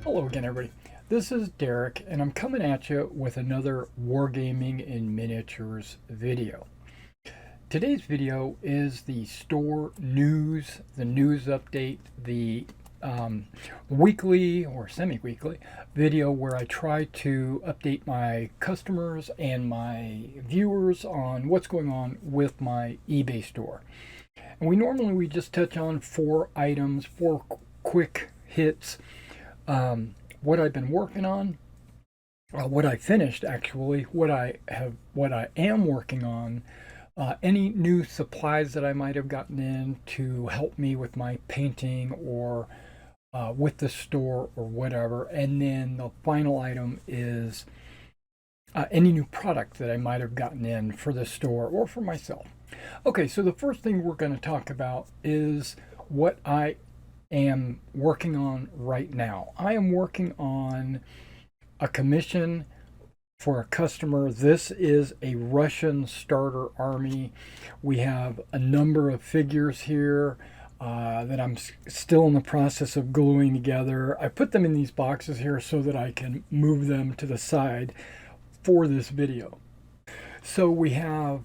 Hello again, everybody. This is Derek, and I'm coming at you with another Wargaming in Miniatures video. Today's video is the store news, the news update, the weekly or semi-weekly video where I try to update my customers and my viewers on what's going on with my eBay store. And we just touch on four items, four quick hits. What I've been working on, what I finished actually, what I am working on, any new supplies that I might have gotten in to help me with my painting or with the store or whatever. And then the final item is any new product that I might have gotten in for the store or for myself. Okay, so the first thing we're going to talk about is what I am working on right now. I am working on a commission for a customer. This is a Russian starter army. We have a number of figures here that I'm still in the process of gluing together. I put them in these boxes here so that I can move them to the side for this video. So we have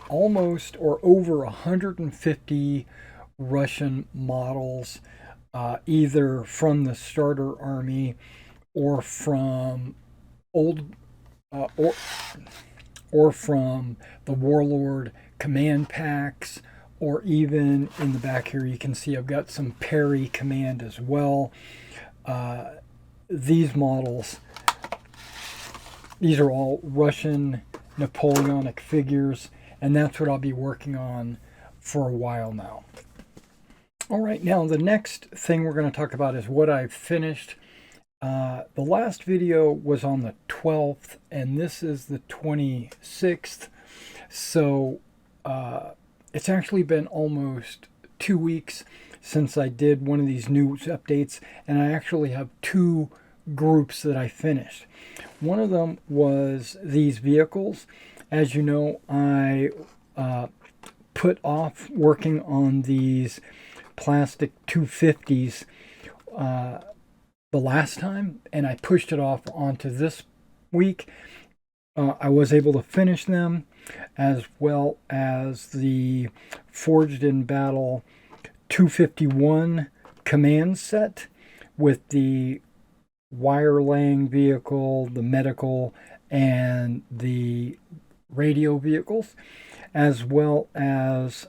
almost or over 150 Russian models, either from the starter army or from old or from the Warlord command packs, or even in the back here you can see I've got some Perry command as well. These models, these are all Russian Napoleonic figures, and that's what I'll be working on for a while now. All right, now the next thing we're going to talk about is what I've finished. The last video was on the 12th, and this is the 26th. So it's actually been almost 2 weeks since I did one of these news updates, and I actually have two groups that I finished. One of them was these vehicles. As you know, I put off working on these plastic 250s the last time, and I pushed it off onto this week. I was able to finish them, as well as the Forged in Battle 251 command set with the wire laying vehicle, the medical, and the radio vehicles, as well as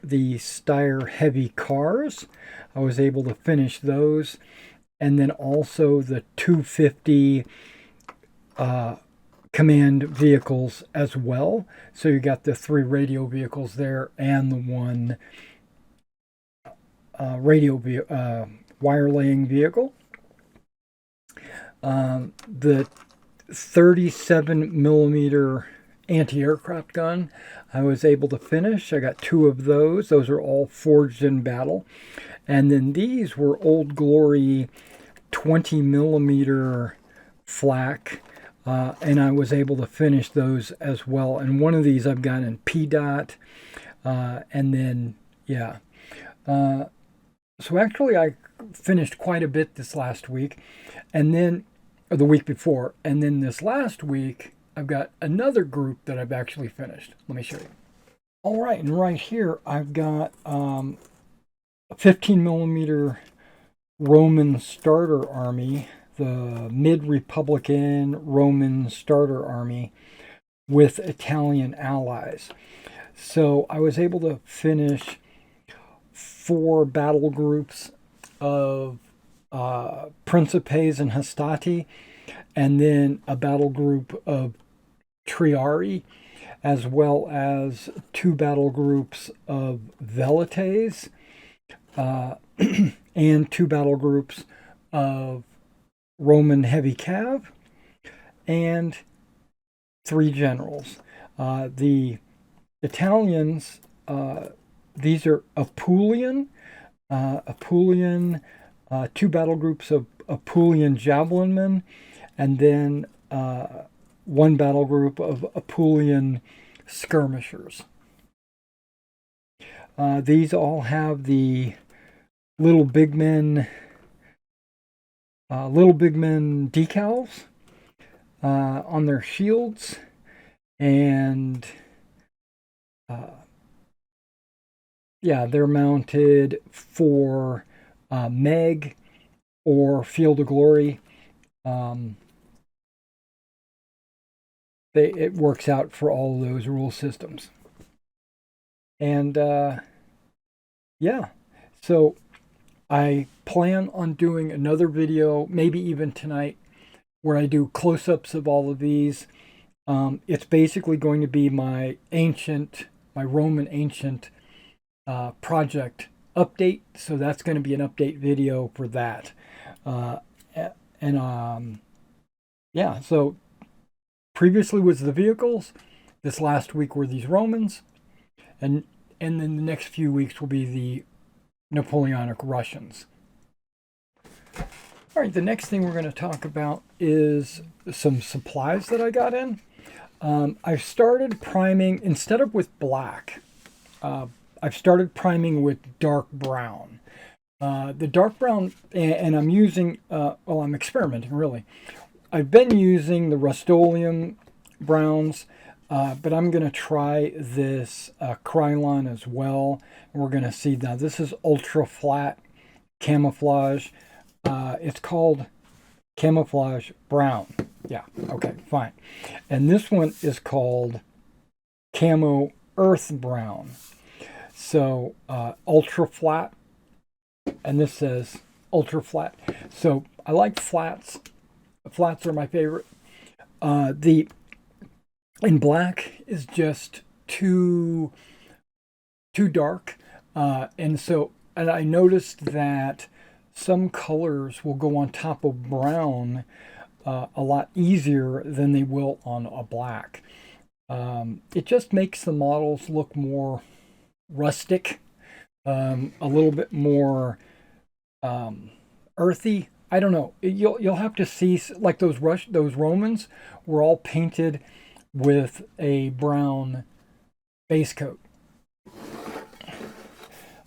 the Steyr heavy cars. I was able to finish those, and then also the 250 command vehicles as well. So you got the three radio vehicles there and the one wire laying vehicle. The 37 millimeter anti-aircraft gun I was able to finish. I got two of those. Those are all forged in battle. And then these were Old Glory 20 millimeter flak, and I was able to finish those as well. And one of these I've got in P-Dot, and then, yeah. So actually I finished quite a bit this last week, and then, or the week before, and then this last week I've got another group that I've actually finished. Let me show you. All right, and right here I've got a 15 millimeter Roman starter army, the mid-Republican Roman starter army with Italian allies. So I was able to finish 4 battle groups of Principes and Hastati, and then a battle group of Triari, as well as 2 battle groups of Velites, and 2 battle groups of Roman heavy cav, and 3 generals. The Italians, these are Apulian, 2 battle groups of Apulian javelinmen, and then 1 battle group of Apulian skirmishers. These all have the little big men Little Big Men decals on their shields, and yeah, they're mounted for Meg or Field of Glory. Um, it works out for all of those rule systems. And yeah, so I plan on doing another video, maybe even tonight, where I do close-ups of all of these. It's basically going to be my Roman ancient project update. So that's going to be an update video for that. Uh, and yeah, so previously was the vehicles. This last week were these Romans, and then the next few weeks will be the Napoleonic Russians. All right, the next thing we're going to talk about is some supplies that I got in. I've started priming, instead of with black, I've started priming with dark brown. The dark brown, and I'm using, I'm experimenting really. I've been using the Rust-Oleum browns, but I'm going to try this Krylon as well. And we're going to see now. This is ultra flat camouflage. It's called camouflage brown. Yeah, okay, fine. And this one is called camo earth brown. So ultra flat, and this says ultra flat. So I like flats. Flats are my favorite. The in black is just too dark, and I noticed that some colors will go on top of brown a lot easier than they will on a black. It just makes the models look more rustic, a little bit more earthy. I don't know. You'll have to see, like those Romans were all painted with a brown base coat.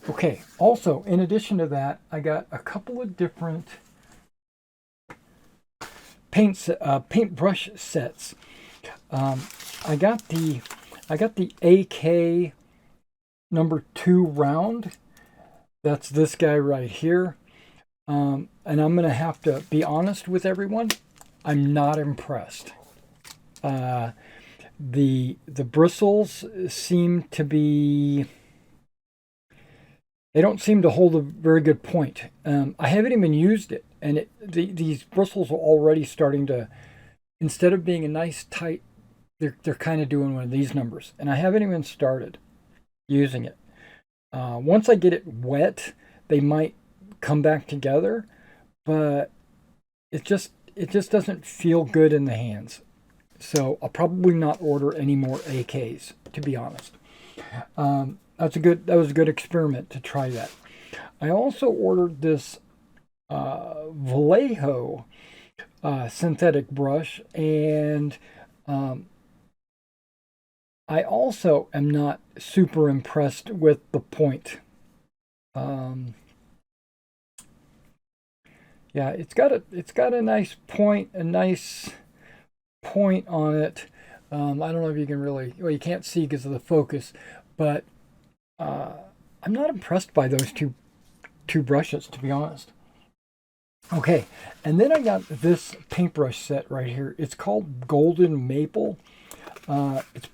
Okay. Also, in addition to that, I got a couple of different paintbrush sets. I got the AK #2 round. That's this guy right here. And I'm going to have to be honest with everyone. I'm not impressed. The bristles seem to be... They don't seem to hold a very good point. I haven't even used it. And these bristles are already starting to... Instead of being a nice tight... They're kind of doing one of these numbers. And I haven't even started using it. Once I get it wet, they might come back together, but it just doesn't feel good in the hands. So I'll probably not order any more AKs, to be honest. That was a good experiment to try that. I also ordered this Vallejo synthetic brush, and I also am not super impressed with the point. Yeah, it's got a nice point, on it. I don't know if you can really, well, you can't see because of the focus, but I'm not impressed by those two brushes, to be honest. Okay, and then I got this paintbrush set right here. It's called Golden Maple. It's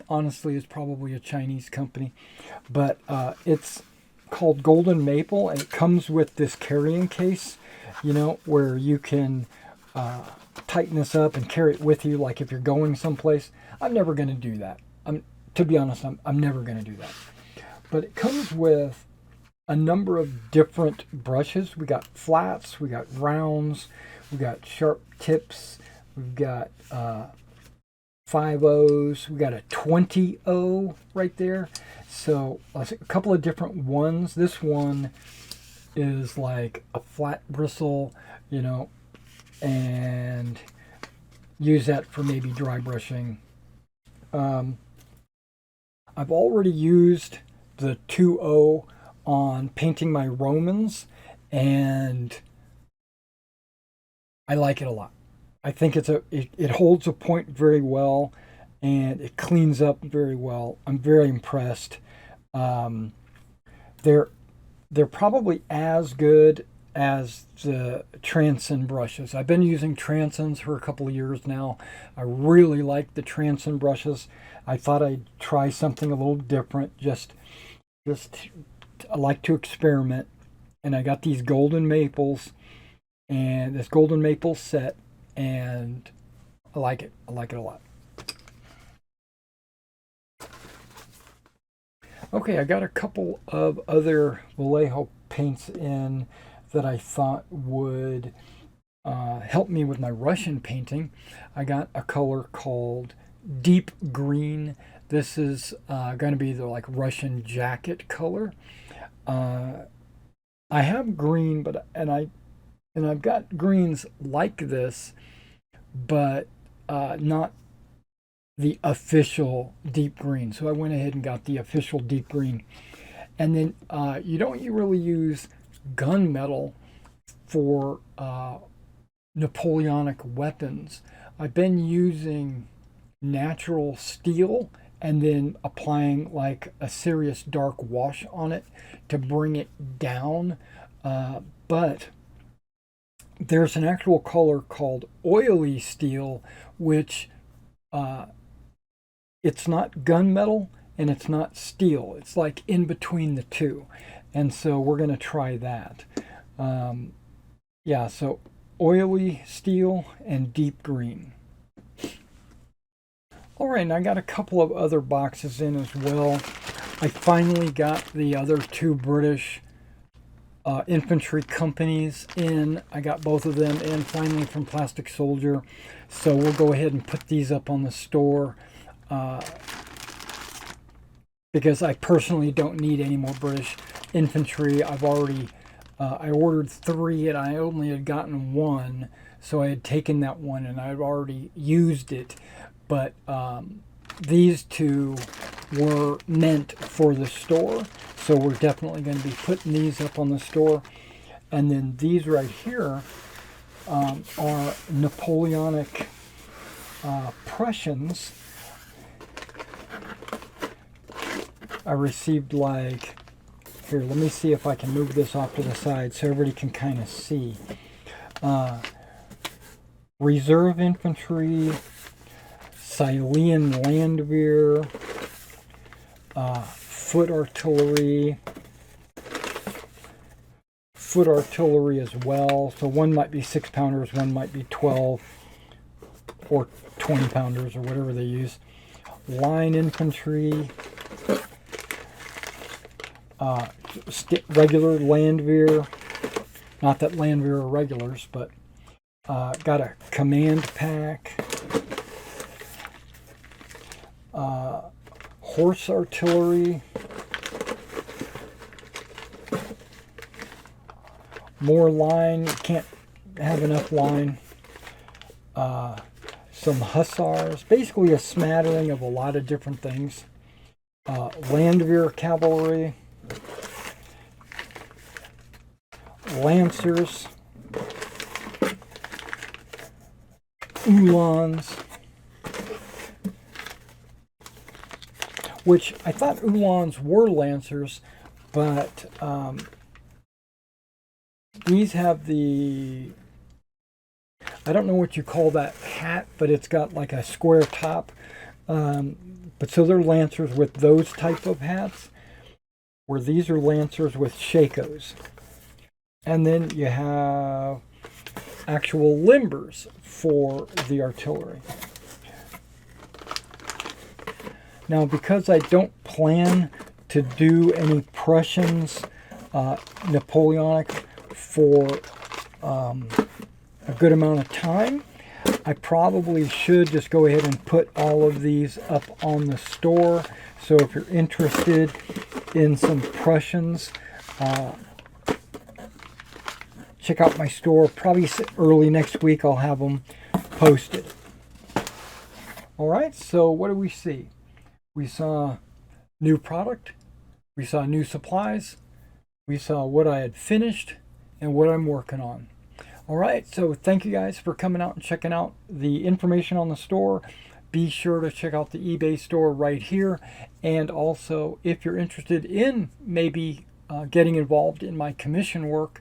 honestly, it's probably a Chinese company, but it's called Golden Maple, and it comes with this carrying case, where you can tighten this up and carry it with you, like if you're going someplace. I'm never going to do that. To be honest, I'm never going to do that. But it comes with a number of different brushes. We got flats, we got rounds, we got sharp tips, we've got 5.0s, we got a 20.0 right there. So a couple of different ones. This one is like a flat bristle, and use that for maybe dry brushing. I've already used the 2.0 on painting my Romans, and I like it a lot. I think it holds a point very well, and it cleans up very well. I'm very impressed. Um, they're they're probably as good as the Transin brushes. I've been using Transins for a couple of years now. I really like the Transin brushes. I thought I'd try something a little different. Just I like to experiment, and I got these golden maples and this golden maple set, and I like it. I like it a lot. Okay, I got a couple of other Vallejo paints in that I thought would help me with my Russian painting. I got a color called Deep Green. This is going to be the like Russian jacket color. Uh, I have green, and I've got greens like this, but not the official deep green. So I went ahead and got the official deep green. And then you really use gunmetal for Napoleonic weapons. I've been using natural steel and then applying like a serious dark wash on it to bring it down. But there's an actual color called oily steel, which uh, it's not gunmetal and it's not steel. It's like in between the two. And so we're going to try that. Um, yeah, so oily steel and deep green. All right, and I got a couple of other boxes in as well. I finally got the other two British infantry companies in. I got both of them in finally from Plastic Soldier. So we'll go ahead and put these up on the store because I personally don't need any more British infantry. I've already I ordered 3 and I only had gotten 1, so I had taken that one and I'd already used it. But these 2 were meant for the store, so we're definitely going to be putting these up on the store. And then these right here are Napoleonic Prussians. I received like, here, let me see if I can move this off to the side so everybody can kind of see. Reserve infantry, Silean Landwehr, foot artillery as well. So one might be 6-pounders, one might be 12 or 20-pounders or whatever they use. Line infantry, regular Landwehr. Not that Landwehr are regulars, but got a command pack. Horse artillery, more line, can't have enough line, some hussars, basically a smattering of a lot of different things, Landwehr cavalry, lancers, uhlans, which I thought uhlans were lancers, but these have the, I don't know what you call that hat, but it's got like a square top. But so they're lancers with those type of hats, where these are lancers with shakos. And then you have actual limbers for the artillery. Now, because I don't plan to do any Prussians, Napoleonic, for a good amount of time, I probably should just go ahead and put all of these up on the store. So if you're interested in some Prussians, check out my store. Probably early next week I'll have them posted. All right, so what do we see? We saw new product, we saw new supplies, we saw what I had finished and what I'm working on. All right, so thank you guys for coming out and checking out the information on the store. Be sure to check out the eBay store right here. And also, if you're interested in maybe getting involved in my commission work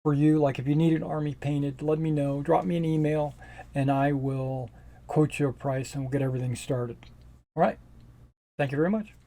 for you, like if you need an army painted, let me know. Drop me an email and I will quote you a price and we'll get everything started. All right, thank you very much.